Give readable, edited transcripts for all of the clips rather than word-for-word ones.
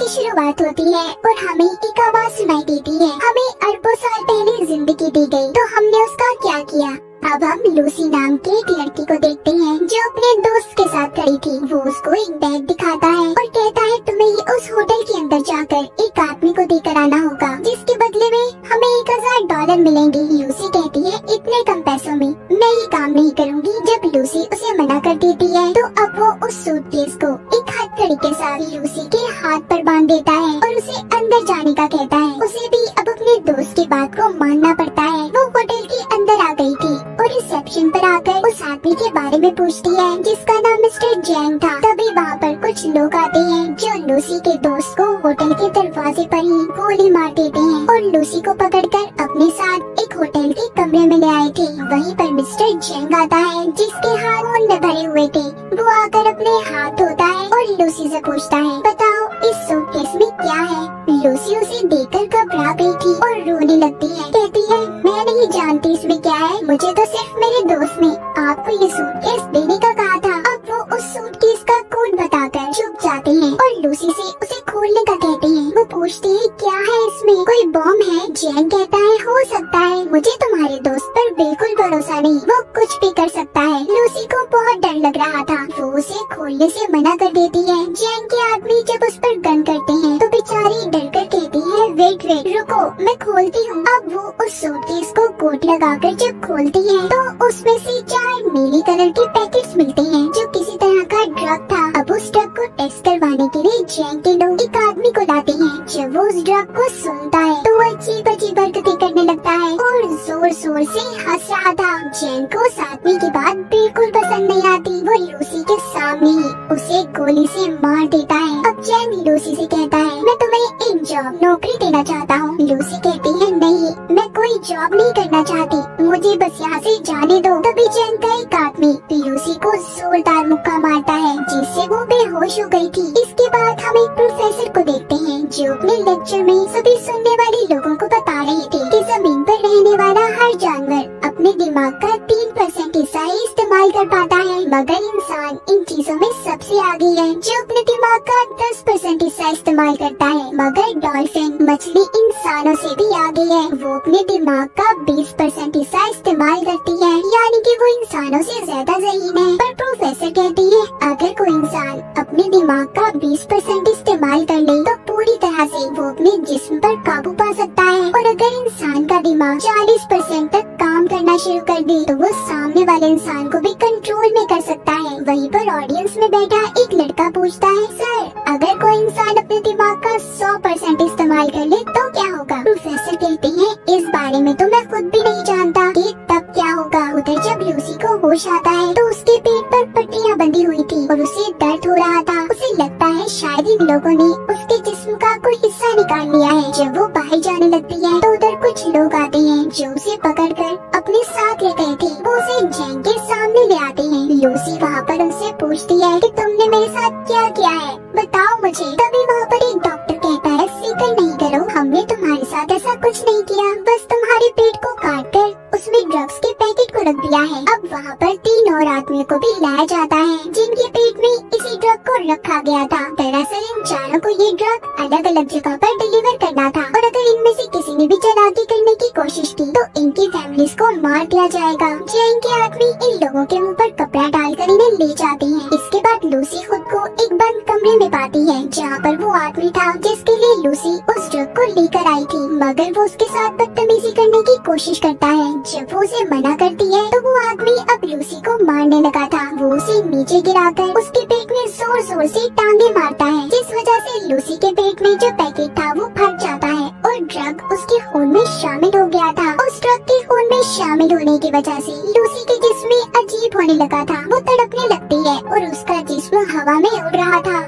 की शुरुआत होती है और हमें एक आवाज सुनाई देती है। हमें अरबों साल पहले जिंदगी दी गई, तो हमने उसका क्या किया। अब हम लूसी नाम के एक लड़की को देखते हैं जो अपने दोस्त के साथ खड़ी थी। वो उसको एक बैग दिखाता है और कहता है तुम्हें उस होटल के अंदर जाकर एक आदमी को देकर आना होगा, जिसके बदले में हमें $1000 मिलेंगे। लूसी कहती है इतने कम पैसों में मैं ये काम नहीं करूँगी। जब लूसी उसे मना कर देती है तो अब वो उस सूटकेस को एक हथकड़ी के साथ लूसी के हाथ पर बांध देता है और उसे अंदर जाने का कहता है। उसे भी अब अपने दोस्त की बात को मानना पड़ता है। वो होटल के अंदर आ गई थी और रिसेप्शन पर आकर उस आदमी के बारे में पूछती है जिसका नाम मिस्टर जैंग था। तभी वहाँ पर कुछ लोग आते हैं जो लूसी के दोस्त को होटल के दरवाजे पर ही गोली मार देते हैं और लूसी को पकड़कर अपने साथ एक होटल के कमरे में ले आए थे। वहीं पर मिस्टर जैंग आता है जिसके हाथ खून में भरे हुए थे। वो आकर अपने हाथ धोता है और लूसी से पूछता है बताओ इस सूटकेस में क्या है। लूसी उसे देखकर घबरा गई थी और रोने लगती है। कहती है मैं नहीं जानती इसमें क्या है, मुझे तो सिर्फ मेरे दोस्त ने आपको ये सूटकेस देने का कहा था। अब वो उस सूटकेस का कोड बताकर चुप जाते हैं और लूसी से उसे खोलने का कहते हैं। वो पूछती है क्या है इसमें, कोई बॉम्ब है। जैन कहता है हो सकता है, मुझे तुम्हारे दोस्त पर बिल्कुल भरोसा नहीं, वो कुछ भी कर सकता है। लूसी को बहुत डर लग रहा था, वो उसे खोलने से मना कर देती है। जैन के आदमी जब उस पर गन करते हैं तो बेचारी डर कर कहती है वेट रुको मैं खोलती हूँ। अब वो उस सूटकेस को कोट लगाकर जब खोलती है तो उसमें से 4 नीली कलर के पैकेट्स मिलते हैं जो किसी तरह का ड्रग था। अब उस ड्रग को टेस्ट करवाने के लिए जैन के लोग एक आदमी को लाते हैं। जब वो उस ड्रग को सूंघता है तो वो अजीब अजीब हरकतें करने लगता है और जोर जोर से हंस रहा था। जैन को उस आदमी की बात बिल्कुल पसंद नहीं आती। वो लूसी के सामने ही उसे गोली से मार देता है। अब जैन लूसी से कहता है मैं तुम्हें एक जॉब नौकरी देना चाहता हूँ। लूसी कहती है नहीं मैं कोई जॉब नहीं करना चाहती, मुझे बस यहाँ से जाने दो। तभी जैन का एक आदमी लूसी को जोरदार मुक्का मारता है जिससे वो बेहोश हो गई थी। इसके बाद हम एक प्रोफेसर को देखते हैं जो अपने लेक्चर में सभी सुनने वाले लोगों को बता रहे थे कि जमीन पर रहने वाला हर जानवर अपने दिमाग का 3% हिस्सा ही इस्तेमाल कर पाता है, मगर इंसान इन चीजों में सबसे आगे है जो अपने दिमाग का 10% हिस्सा इस्तेमाल करता है। मगर डॉल्फिन मछली इंसानों से भी आगे है, वो अपने दिमाग का 20% हिस्सा इस्तेमाल करती है, यानी कि वो इंसानों से ज्यादा ज़हीन है। पर प्रोफेसर कहती है अगर कोई इंसान अपने दिमाग का 20% इस्तेमाल कर ले तो पूरी तरह से वो अपने जिस्म पर काबू पा सकता है। और अगर इंसान का दिमाग 40% तक काम करना शुरू कर दे तो वो सामने वाले इंसान को भी कंट्रोल में कर सकता है। वहीं पर ऑडियंस में बैठा एक लड़का पूछता है सर अगर कोई इंसान अपने दिमाग का 100% इस्तेमाल कर ले तो क्या होगा। प्रोफेसर कहते हैं इस बारे में तो मैं खुद भी नहीं जानता कि तब क्या होगा। उधर जब लूसी को होश आता है तो उसके पेट पर पट्टियां बंधी हुई थी और उसे दर्द हो रहा था। उसे लगता है शायद इन लोगों ने उसके जिस्म का कोई हिस्सा निकाल लिया है। जब वो बाहर जाने लगती है तो उधर कुछ लोग आते हैं जो उसे पकड़कर अपने साथ ले गए थे। वो उसे जैन के सामने ले आते हैं। लूसी वहाँ पर उनसे पूछती है कि तुमने मेरे साथ क्या किया है, बताओ मुझे। तभी वहाँ पर एक डॉक्टर कहता है फिक्र नहीं करो, हमने तुम्हारे साथ ऐसा कुछ नहीं किया, बस तुम्हारे पेट को काट कर उसमें ड्रग्स के पैकेट को रख दिया है। अब वहाँ पर 3 और आदमियों को भी लाया जाता है जिनके पेट में इसी ड्रग को रखा गया था। दरअसल इन चारों को ये ड्रग अलग अलग जगह पर डिलीवर करना था और अगर इनमें से किसी ने भी चालाकी करने की कोशिश की तो इनकी फैमिलीज को मार दिया जाएगा। जैन के आदमी इन लोगों के मुंह पर कपड़ा डालकर इन्हें ले जाते हैं। इसके बाद लूसी खुद को एक बंद कमरे में पाती है जहाँ पर वो आदमी था जिसके लिए लूसी उस ड्रग को लेकर आई थी, मगर वो उसके साथ बदतमीजी करने की कोशिश करता है। जब वो उसे मना करती है तो वो आदमी अब लूसी को मारने लगा था। वो उसे नीचे गिराकर उसके पेट में जोर जोर से टांगे मारता है, जिस वजह से लूसी के पेट में जो पैकेट था वो फट जाता है और ड्रग उसके खून में शामिल हो गया था। उस ड्रग के खून में शामिल होने की वजह से लूसी के जिस्म में अजीब होने लगा था। वो तड़पने लगती है और उसका जिस्म हवा में उड़ रहा था।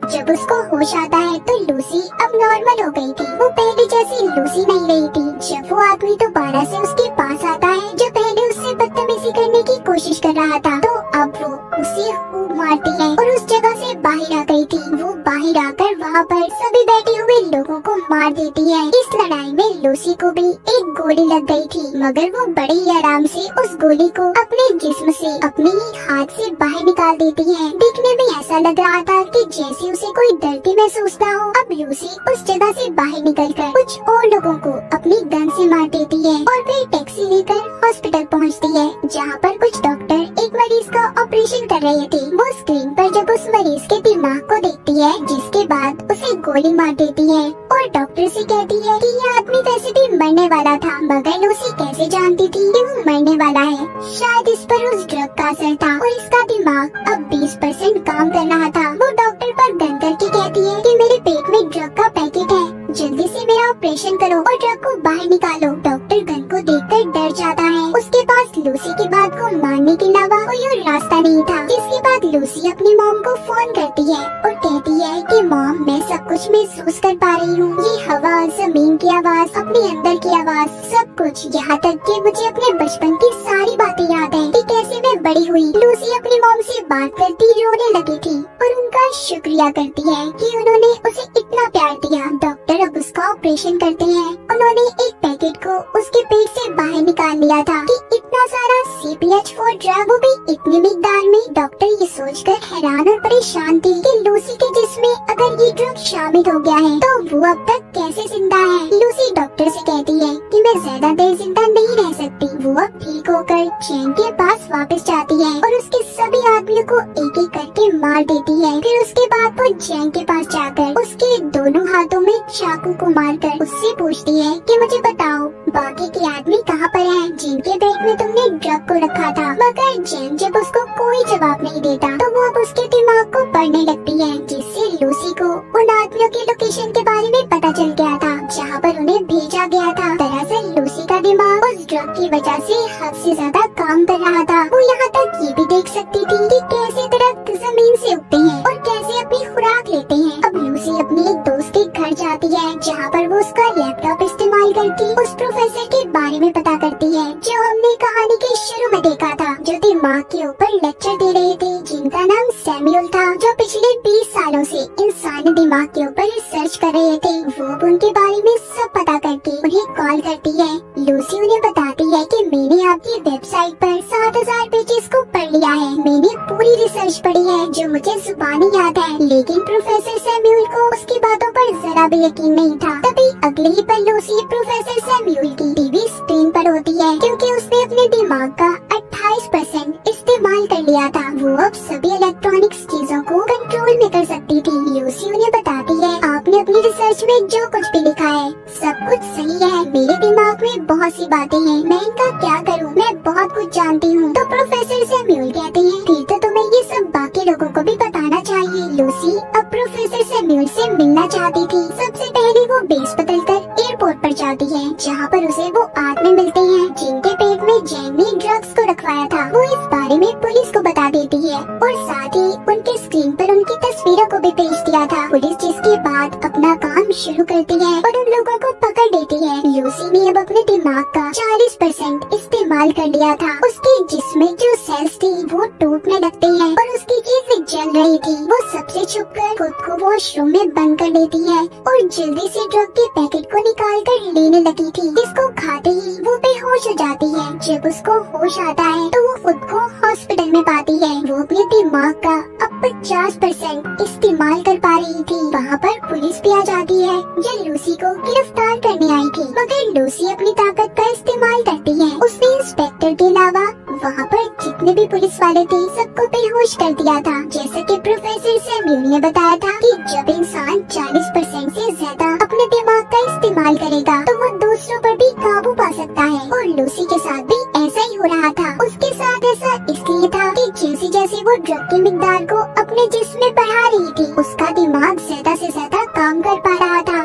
जब उसको होश आता है तो लूसी अब नॉर्मल हो गई थी। वो पहले जैसी लूसी नहीं रही थी। जब वो आदमी दोबारा से उसके पास आता है जो पहले उससे बदतमीजी करने की कोशिश कर रहा था तो अब वो उसे खूब मारती है और उस जगह से बाहर आ गई थी। वो बाहर आकर वहाँ पर सभी बैठे हुए लोगों को मार देती है। इस लड़ाई में लूसी को भी एक गोली लग गई थी, मगर वो बड़े ही आराम से उस गोली को अपने जिस्म से अपने ही हाथ से बाहर निकाल देती है। देखने में ऐसा लग रहा था कि जैसे उसे कोई डरती महसूस ना हो। अब लूसी उस जगह से बाहर निकलकर कुछ और लोगों को अपनी गन से मार देती है और फिर टैक्सी लेकर हॉस्पिटल पहुंचती है, जहां पर कुछ डॉक्टर एक मरीज का ऑपरेशन कर रहे थे। वो स्क्रीन पर जब उस मरीज के दिमाग को देखती है, जिसके बाद उसे गोली मार देती है और डॉक्टर से कहती है कि ये आदमी वैसे भी मरने वाला था, मगर लूसी कैसे जानती थी कि वो मरने वाला है। शायद इस पर उस ड्रग का असर था और इसका दिमाग अब 20% काम कर रहा था। वो डॉक्टर पर गन करके कहती है कि मेरे पेट में ड्रग का पैकेट है, जल्दी से मेरा ऑपरेशन करो और ड्रग को बाहर निकालो। डॉक्टर गन को देखकर डर जाता है। उसके पास लूसी की बात को मानने के अलावा कोई और रास्ता नहीं था। जिसके बाद लूसी अपनी मॉम को फोन करती है और कहती है कि मॉम, मैं सब कुछ महसूस कर पा रही हूँ, ये हवा, जमीन की आवाज, अपने अंदर की आवाज, सब कुछ, यहाँ तक कि मुझे अपने बचपन की सारी बातें याद है कि कैसे मैं बड़ी हुई। लूसी अपनी मॉम से बात करती रोने लगी थी और उनका शुक्रिया करती है कि उन्होंने उसे इतना प्यार दिया। डॉक्टर अब उसका ऑपरेशन करते हैं। उन्होंने एक पैकेट को उसके पेट से बाहर निकाल लिया था कि इतना सारा CPH4 ड्रग, वो भी इतनी मिकदार में। डॉक्टर ये सोचकर हैरान और परेशान थी कि लूसी के जिस्म में अगर ये ड्रग शामिल हो गया है तो वो अब तक कैसे जिंदा है। लूसी डॉक्टर से कहती है कि मैं ज्यादा देर जिंदा नहीं रह सकती। वो अब ठीक होकर चैन के पास वापस जाती है और उसके सभी आदमियों को एक एक करके मार देती है। फिर उसके बाद वो चैन के पास जाकर उसके दोनों हाथों में चाकू को मारकर उससे पूछती है कि मुझे बताओ, बाकी के आदमी कहाँ पर हैं जिनके पेट में तुमने ड्रग को रखा था। मगर जैन जब उसको कोई जवाब नहीं देता तो वो अब उसके दिमाग को पढ़ने लगती है, जिससे लूसी को उन आदमियों की लोकेशन के बारे में पता चल गया था जहाँ पर उन्हें भेजा गया था। दरअसल लूसी का दिमाग उस ड्रग की वजह से हद से ज्यादा काम कर रहा था। वो यहाँ तक ये भी देख सकती थी कि कैसे दरख्त जमीन से उगते हैं और कैसे अपनी खुराक लेते हैं। अब लूसी अपने एक दोस्त के घर जाती है, जहाँ पर वो उसका लैपटॉप इस्तेमाल करके उस प्रोफेसर के बारे में पता करती है जो हमने कहानी के शुरू में देखा था, जो दिमाग के ऊपर लेक्चर दे रहे थे, जिनका नाम सैमुअल था, जो पिछले 20 सालों से इंसानी दिमाग के ऊपर रिसर्च कर रहे थे। वो उनके बारे में सब पता करके उन्हें कॉल करती है। लूसी उन्हें बताती है कि मैंने आपकी वेबसाइट पर 7000 पेजेस को पढ़ लिया है। मैंने पूरी रिसर्च पढ़ी है जो मुझे जुबानी याद है, लेकिन प्रोफेसर सैमुअल को उसकी बातों पर जरा भी यकीन नहीं था। तभी अगले ही पल लूसी प्रोफेसर सैमुअल की टीवी स्क्रीन पर होती है, क्योंकि उसने अपने दिमाग का 28% इस्तेमाल कर लिया था। वो अब सभी इलेक्ट्रॉनिक्स चीजों को कंट्रोल में कर सकती थी। लूसी उन्हें बताती है, आपने अपनी रिसर्च में जो कुछ भी लिखा है सब कुछ सही है। मेरे दिमाग में बहुत सी बातें हैं, मैं इनका क्या करूं? मैं बहुत कुछ जानती हूँ। तो प्रोफेसर सैमुअल कहते हैं, फिर तो तुम्हें ये सब बाकी लोगों को भी बताना चाहिए। लूसी अब प्रोफेसर सैमुअल से मिलना चाहती थी। सबसे पहले वो बेस बदलकर एयरपोर्ट पर जाती है, जहाँ पर उसे वो आदमी मिलते हैं जिनके पेट में जैन ने ड्रग्स को रखवाया था। वो इस बारे में पुलिस को बता देती है और साथ ही उनके स्क्रीन पर उनकी तस्वीरों को भी पेश किया था। पुलिस जिसके बाद अपना काम शुरू करती है और उन लोगों को पकड़ लेती है। लूसी ने अब अपने दिमाग का 40% इस्तेमाल कर लिया था। उसके जिस्म में जो सेल्स थी वो टूटने लगते हैं और उसकी चीजें जल रही थी। वो सबसे छुपकर खुद को वॉशरूम में बंद कर लेती है और जल्दी से ड्रग के पैकेट को निकाल कर लेने लगी थी, जिसको खाते ही वो बेहोश हो जाती है। जब उसको होश आता है तो वो खुद को हॉस्पिटल में पाती है। वो अपने दिमाग का अब 50% इस्तेमाल कर पा रही थी। वहाँ पर पुलिस भी आ जाती है जो लूसी को गिरफ्तार करने आई थी, मगर लूसी अपनी ताकत का इस्तेमाल करती है। उसने इंस्पेक्टर के अलावा वहाँ पर जितने भी पुलिस वाले थे सबको बेहोश कर दिया था। जैसा कि प्रोफेसर सैमुअल ने बताया था कि जब इंसान 40% से ज्यादा अपने दिमाग का इस्तेमाल करेगा तो वो दूसरों पर भी काबू पा सकता है, और लूसी के साथ भी ऐसा ही हो रहा था। उसके साथ ऐसा इसलिए था कि जैसे जैसे वो ड्रग की मिकदार को अपने जिस्म में बढ़ा रही थी, उसका दिमाग ज्यादा से ज्यादा काम कर पा रहा था।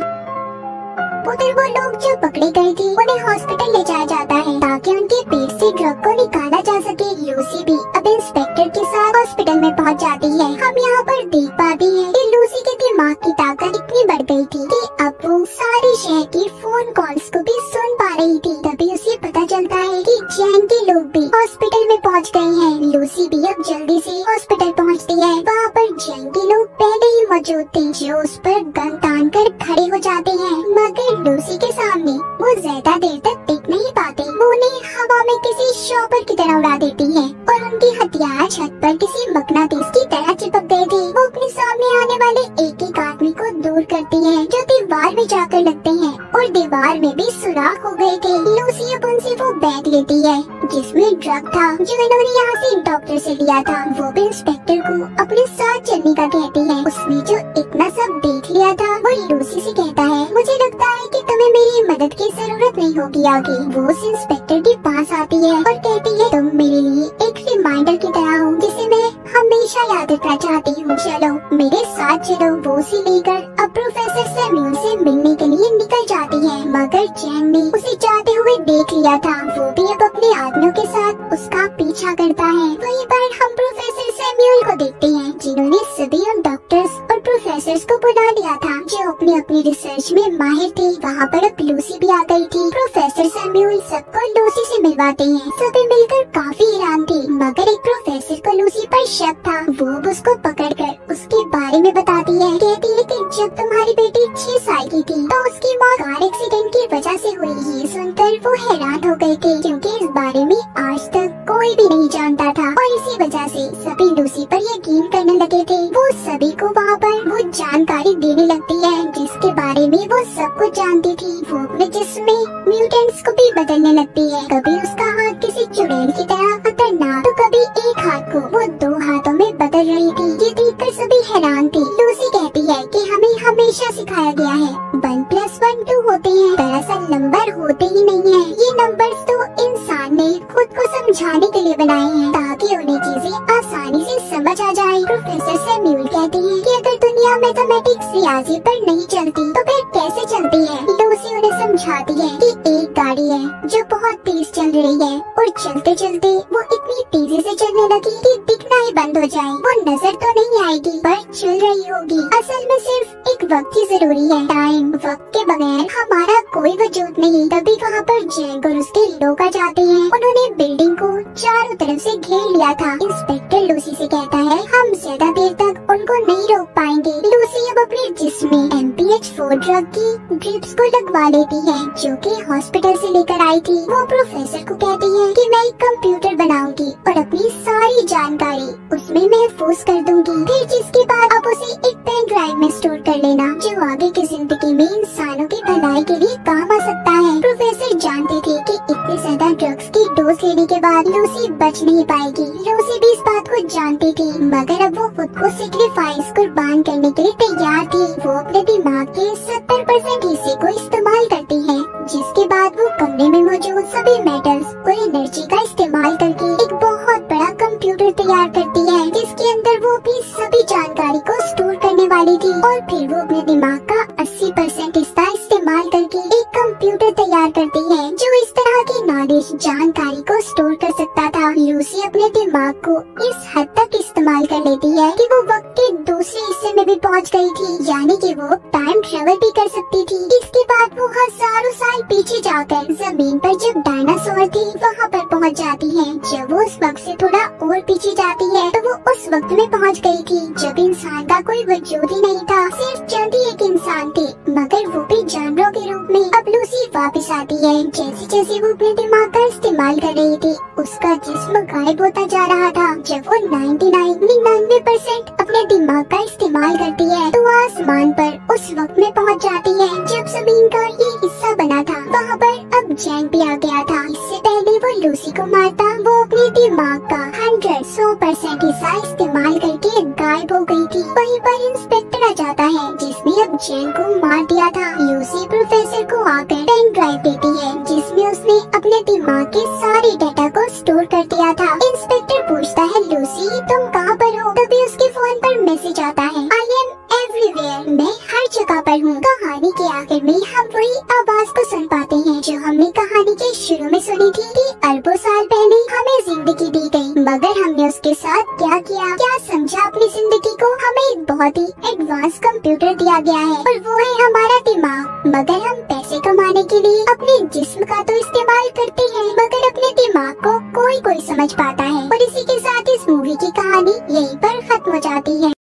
उधर वो लोग जो पकड़े गए थे उन्हें हॉस्पिटल ले जाया जाता है ताकि उनके पेट से ड्रग को निकाला जा सके। लूसी भी अब इंस्पेक्टर के साथ हॉस्पिटल में पहुंच जाती है। हम यहाँ पर देख पाते हैं कि लूसी के दिमाग की ताकत इतनी बढ़ गई थी कि अब वो सारे शहर की फोन कॉल्स को भी सुन पा रही थी। तभी उसे पता चलता है कि जैन के लोग भी हॉस्पिटल में पहुँच गए हैं। लूसी भी अब जल्दी से हॉस्पिटल पहुँचती है। वहाँ पर जैन के लोग पहले ही मौजूद थे जो उस पर गन तान कर खड़े हो जाते हैं, मगर लूसी के सामने वो ज्यादा देर तक टिक नहीं पाते। वो उन्हें हवा में किसी शॉपर की तरह उड़ा देती है और उनकी हथियार छत पर किसी मकनातीस की तरह चिपक गए थे। वो अपने सामने आने वाले एक एक आदमी को दूर करती है जो दीवार में जाकर लगते हैं और दीवार में भी सुराख हो गए थे। लूसी अब उनसे वो बैग लेती है जिसमें ड्रग था जो इन्होंने यहाँ से डॉक्टर से लिया था। वो भी इंस्पेक्टर को अपने साथ चलने का कहती है। उसने जो इतना सब देख लिया था वो लूसी से कहता है, मुझे लगता है कि तुम्हें मेरी मदद की जरूरत नहीं होगी आगे। वो उस इंस्पेक्टर के पास आती है और कहती है, तुम मेरे लिए एक रिमाइंडर की तरह हो जिसे मैं हमेशा याद रखना चाहती हूँ। चलो मेरे साथ चलो। वो उसे लेकर अब प्रोफेसर सैमुअल से मिलने के लिए निकल जाती है, मगर जैन ने उसे जाते हुए देख लिया था। वो भी अब अपने आदमियों के साथ उसका पीछा करता है। वहीं पर हम प्रोफेसर सैमुअल को देखते हैं जिन्होंने सभी उन डॉक्टर्स और प्रोफेसर्स को बुला लिया था जो अपनी अपनी रिसर्च में माहिर थे। वहाँ पर अब लूसी भी आ गई थी। प्रोफेसर सैमुअल सबको लूसी से मिलवाते हैं। सभी मिलकर काफी हैरान थे, मगर एक प्रोफेसर को लूसी पर शक था। वो उसको पकड़कर उसके बारे में बताती है। कहती है कि जब तुम्हारी बेटी 6 साल की थी तो उसकी मौत कार एक्सीडेंट की वजह से हुई। ये सुनकर वो हैरान हो गए थे क्योंकि इस बारे में आज तक कोई भी नहीं जानता था और इसी वजह से सभी लूसी पर यकीन करने लगे थे। वो सभी को वहाँ पर वो जानकारी देने लगती है जिसके बारे में वो सब कुछ जानती थी। वो अपने जिस्म में म्यूटेंट्स को भी बदलने लगती है। कभी उसका हाथ किसी चुड़ैल की तरह खतरनाक तो कभी एक हाथ को वो 2 हाथों में बदल रही थी। ये देखकर सभी हैरान थे। लूसी कहती है कि हमें हमेशा सिखाया गया है 1+1 2 होते हैं, दरअसल नंबर होते ही नहीं है। ये नंबर्स तो इंसान ने खुद को समझाने के लिए बनाए हैं ताकि उन्हें चीजें आसानी से समझ आ जाए। प्रोफेसर सैमुअल कहते हैं कि अगर दुनिया मैथमेटिक्स रियाजी पर नहीं चलती तो फिर कैसे चलती है। लूसी उन्हें समझाती है कि एक गाड़ी है जो बहुत तेज चल रही है और चलते चलते वो इतनी तेजी से चलने लगी कि दिखना ही बंद हो जाए। वो नजर तो नहीं आएगी पर चल रही होगी। असल में सिर्फ एक वक्त ही जरूरी है। टाइम, वक्त के बगैर हमारा कोई वजूद नहीं। तभी वहाँ पर जैंग और उसके लोग आ जाते हैं। उन्होंने बिल्डिंग को चारों तरफ से घेर लिया था। इंस्पेक्टर लूसी से कहता है, हम ज्यादा देर तक उनको नहीं रोक पाएंगे। लूसी अब अपने जिस्म में MPH4 ड्रग की ड्रिप्स को लगवा लेती है जो कि हॉस्पिटल से लेकर आई थी। वो प्रोफेसर को कहती है कि मैं एक कंप्यूटर बनाऊंगी और अपनी सारी जानकारी उसमें महफूज कर दूंगी। फिर जिसके बाद आप उसे एक पेन ड्राइव में स्टोर कर लेना जो आगे की जिंदगी में इंसानों की भलाई के लिए काम आ सकता है। प्रोफेसर जानते थे कि इतने ज्यादा ड्रग्स की डोज लेने के बाद लूसी बच नहीं पाएगी। लूसी भी इस बात को जानती थी, मगर अब वो खुद को सेक्रीफाइस कुर्बान करने के लिए तैयार थी। वो अपने दिमाग के 70% हिस्से को इस्तेमाल करती है, जिसके बाद वो कमरे में मौजूद सभी मेटल्स और एनर्जी का इस्तेमाल करके एक बहुत बड़ा कंप्यूटर तैयार करती है जिसके अंदर वो अपनी सभी जानकारी को स्टोर करने वाली थी। और फिर वो अपने दिमाग का 80% हिस्सा इस्तेमाल करके एक कंप्यूटर तैयार करती है जो इस तरह की नॉलेज, जानकारी को स्टोर कर सकता था। लूसी अपने दिमाग को इस हद तक इस्तेमाल कर लेती है कि वो वक्त के दूसरे हिस्से में भी पहुंच गई थी, यानी कि वो टाइम ट्रेवल भी कर सकती थी। इसके बाद वो हजारों साल पीछे जाकर जमीन पर जब डायनासोर थी वहाँ पर पहुँच जाती है। जब वो उस वक्त से थोड़ा और पीछे जाती है तो वो उस वक्त में पहुँच गई थी जब इंसान का कोई वजूद ही नहीं था, सिर्फ चंद ही एक इंसान थे, मगर वो भी जानवरों के रूप में। अब लूसी वापस आती है। जैसे जैसे वो अपने दिमाग का इस्तेमाल कर रही थी उसका जिस्म गायब होता जा रहा था। जब वो 99% अपने दिमाग का इस्तेमाल करती है तो आसमान पर उस वक्त में पहुंच जाती है जब जमीन का ये हिस्सा बना था। वहाँ पर अब जैंग भी आ गया था। इससे पहले वो लूसी को मारता, वो अपने दिमाग का 100% हिस्सा इस्तेमाल करके गायब हो गई थी। वहीं पर इंस्पेक्टर आ जाता है जिसने अब जैंग को मार दिया था। लूसी प्रोफेसर को आकर पेन ड्राइव देती है जिसमें उसने अपने दिमाग के सारे डाटा को स्टोर कर दिया था। इंस्पेक्टर पूछता है, लूसी तुम कहाँ पर हो? तभी उसके फोन पर मैसेज आता है, आई एम एवरीवेयर, मैं हर जगह पर हूँ। कहानी के आखिर में हम वही आवाज को सुन पाते हैं जो हमने कहानी के शुरू में सुनी थी कि अरबों साल पहले हमें जिंदगी दी गई, मगर हमने उसके साथ क्या किया, क्या समझा अपनी जिंदगी को। हमें एक बहुत ही एडवांस कंप्यूटर दिया गया है और वो है हमारा दिमाग, मगर हम पैसे कमाने के लिए अपने जिस्म का तो इस्तेमाल करते हैं मगर अपने दिमाग को कोई समझ पाता है। और इसी के साथ इस मूवी की कहानी यहीं पर खत्म हो जाती है।